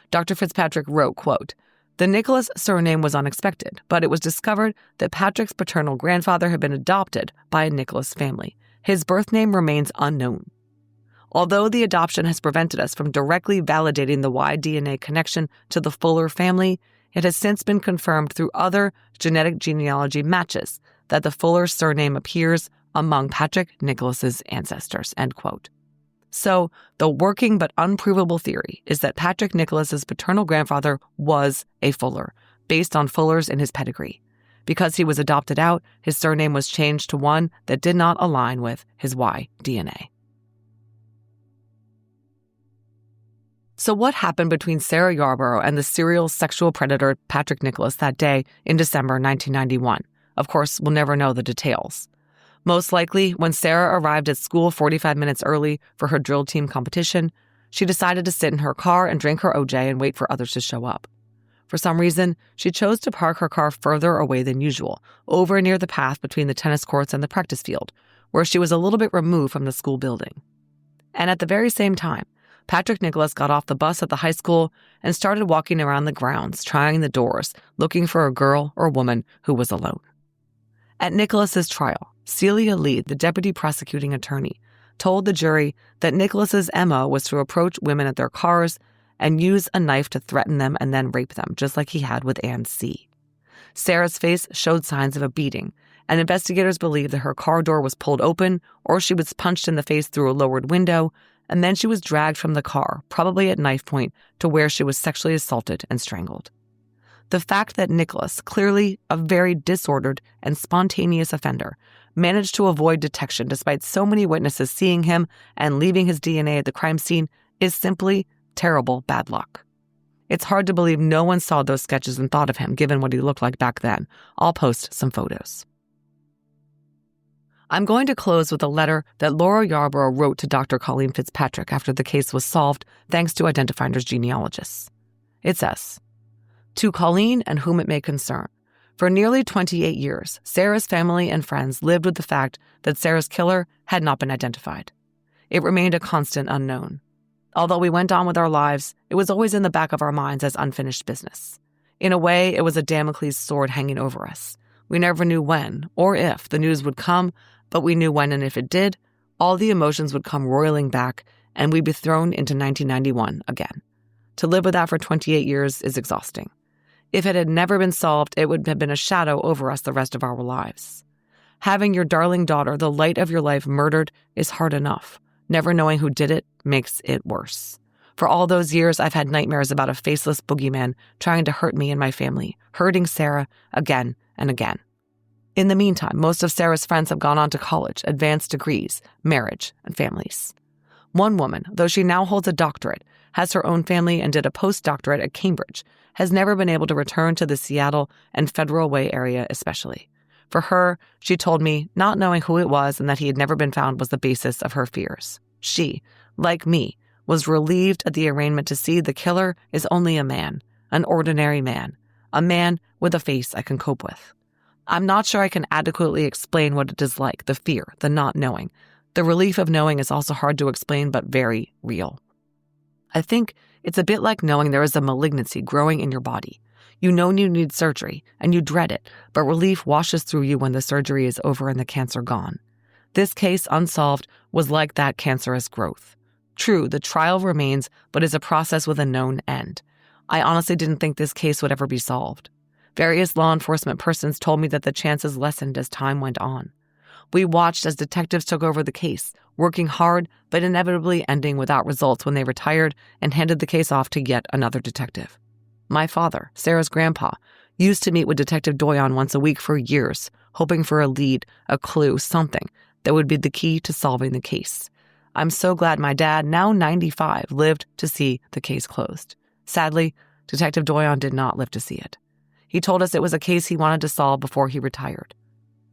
Dr. Fitzpatrick wrote, quote, "The Nicholas surname was unexpected, but it was discovered that Patrick's paternal grandfather had been adopted by a Nicholas family. His birth name remains unknown. Although the adoption has prevented us from directly validating the Y DNA connection to the Fuller family, it has since been confirmed through other genetic genealogy matches that the Fuller surname appears among Patrick Nicholas's ancestors," end quote. So, the working but unprovable theory is that Patrick Nicholas's paternal grandfather was a Fuller, based on Fullers in his pedigree. Because he was adopted out, his surname was changed to one that did not align with his Y DNA. So what happened between Sarah Yarborough and the serial sexual predator Patrick Nicholas that day in December 1991? Of course, we'll never know the details. Most likely, when Sarah arrived at school 45 minutes early for her drill team competition, she decided to sit in her car and drink her OJ and wait for others to show up. For some reason, she chose to park her car further away than usual, over near the path between the tennis courts and the practice field, where she was a little bit removed from the school building. And at the very same time, Patrick Nicholas got off the bus at the high school and started walking around the grounds, trying the doors, looking for a girl or woman who was alone. At Nicholas's trial, Celia Lee, the deputy prosecuting attorney, told the jury that Nicholas's MO was to approach women at their cars and use a knife to threaten them and then rape them, just like he had with Anne C. Sarah's face showed signs of a beating, and investigators believe that her car door was pulled open or she was punched in the face through a lowered window, and then she was dragged from the car, probably at knife point, to where she was sexually assaulted and strangled. The fact that Nicholas, clearly a very disordered and spontaneous offender, managed to avoid detection despite so many witnesses seeing him and leaving his DNA at the crime scene is simply terrible bad luck. It's hard to believe no one saw those sketches and thought of him, given what he looked like back then. I'll post some photos. I'm going to close with a letter that Laura Yarborough wrote to Dr. Colleen Fitzpatrick after the case was solved thanks to Identifinder's genealogists. It says, "To Colleen and whom it may concern, for nearly 28 years, Sarah's family and friends lived with the fact that Sarah's killer had not been identified. It remained a constant unknown. Although we went on with our lives, it was always in the back of our minds as unfinished business. In a way, it was a Damocles sword hanging over us. We never knew when or if the news would come, but we knew when and if it did, all the emotions would come roiling back and we'd be thrown into 1991 again. To live with that for 28 years is exhausting. If it had never been solved, it would have been a shadow over us the rest of our lives. Having your darling daughter, the light of your life, murdered is hard enough. Never knowing who did it makes it worse. For all those years, I've had nightmares about a faceless boogeyman trying to hurt me and my family, hurting Sarah again and again. In the meantime, most of Sarah's friends have gone on to college, advanced degrees, marriage, and families. One woman, though she now holds a doctorate, has her own family and did a postdoctorate at Cambridge, has never been able to return to the Seattle and Federal Way area especially. For her, she told me not knowing who it was and that he had never been found was the basis of her fears. She, like me, was relieved at the arraignment to see the killer is only a man, an ordinary man, a man with a face I can cope with. I'm not sure I can adequately explain what it is like, the fear, the not knowing. The relief of knowing is also hard to explain, but very real. I think it's a bit like knowing there is a malignancy growing in your body. You know you need surgery, and you dread it, but relief washes through you when the surgery is over and the cancer gone. This case, unsolved, was like that cancerous growth. True, the trial remains, but is a process with a known end. I honestly didn't think this case would ever be solved. Various law enforcement persons told me that the chances lessened as time went on. We watched as detectives took over the case, working hard, but inevitably ending without results when they retired and handed the case off to yet another detective. My father, Sarah's grandpa, used to meet with Detective Doyon once a week for years, hoping for a lead, a clue, something that would be the key to solving the case. I'm so glad my dad, now 95, lived to see the case closed. Sadly, Detective Doyon did not live to see it. He told us it was a case he wanted to solve before he retired.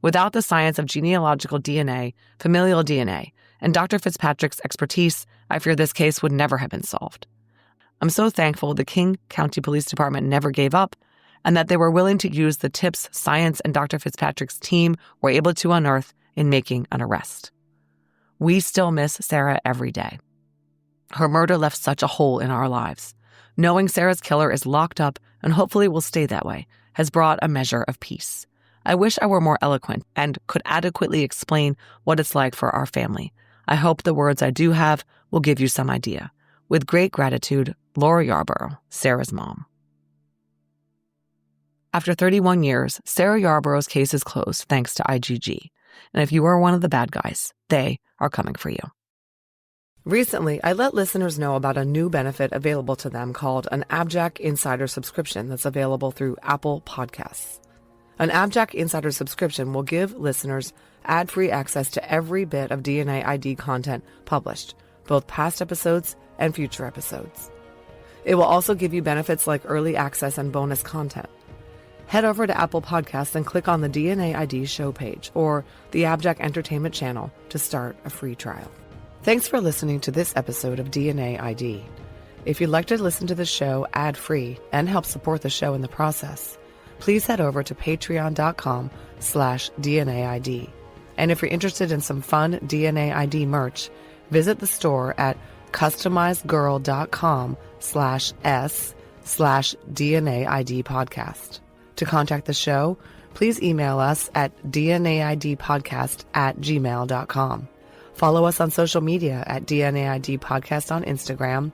Without the science of genealogical DNA, familial DNA, and Dr. Fitzpatrick's expertise, I fear this case would never have been solved. I'm so thankful the King County Police Department never gave up and that they were willing to use the tips science and Dr. Fitzpatrick's team were able to unearth in making an arrest. We still miss Sarah every day. Her murder left such a hole in our lives. Knowing Sarah's killer is locked up and hopefully will stay that way has brought a measure of peace. I wish I were more eloquent and could adequately explain what it's like for our family. I hope the words I do have will give you some idea. With great gratitude, Sarah Yarborough, Sarah's mom. After 31 years, Sarah Yarborough's case is closed thanks to IGG. And if you are one of the bad guys, they are coming for you. Recently, I let listeners know about a new benefit available to them called an AbJack Insider subscription that's available through Apple Podcasts. An AbJack Insider subscription will give listeners ad-free access to every bit of DNA ID content published, both past episodes and future episodes. It will also give you benefits like early access and bonus content. Head over to Apple Podcasts and click on the DNA ID show page or the AbJack Entertainment channel to start a free trial. Thanks for listening to this episode of DNA ID. If you'd like to listen to the show ad-free and help support the show in the process, please head over to patreon.com/DNAID. And if you're interested in some fun DNA ID merch, visit the store at customizedgirl.com/s/DNAID podcast. To contact the show, please email us at dnaidpodcast@gmail.com. Follow us on social media at DNAID Podcast on Instagram,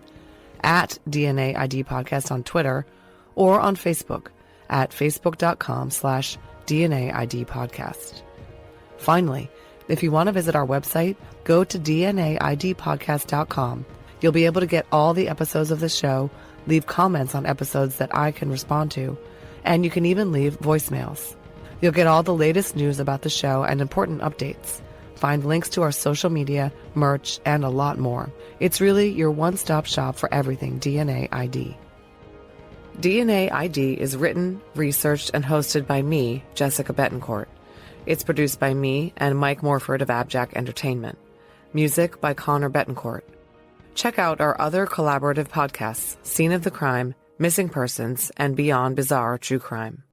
at DNAID Podcast on Twitter, or on Facebook at facebook.com/DNAID Podcast. Finally, if you want to visit our website, go to DNAIDpodcast.com. You'll be able to get all the episodes of the show, leave comments on episodes that I can respond to, and you can even leave voicemails. You'll get all the latest news about the show and important updates. Find links to our social media, merch, and a lot more. It's really your one-stop shop for everything DNA ID. DNA ID is written, researched, and hosted by me, Jessica Betancourt. It's produced by me and Mike Morford of AbJack Entertainment. Music by Connor Betancourt. Check out our other collaborative podcasts, Scene of the Crime, Missing Persons, and Beyond Bizarre True Crime.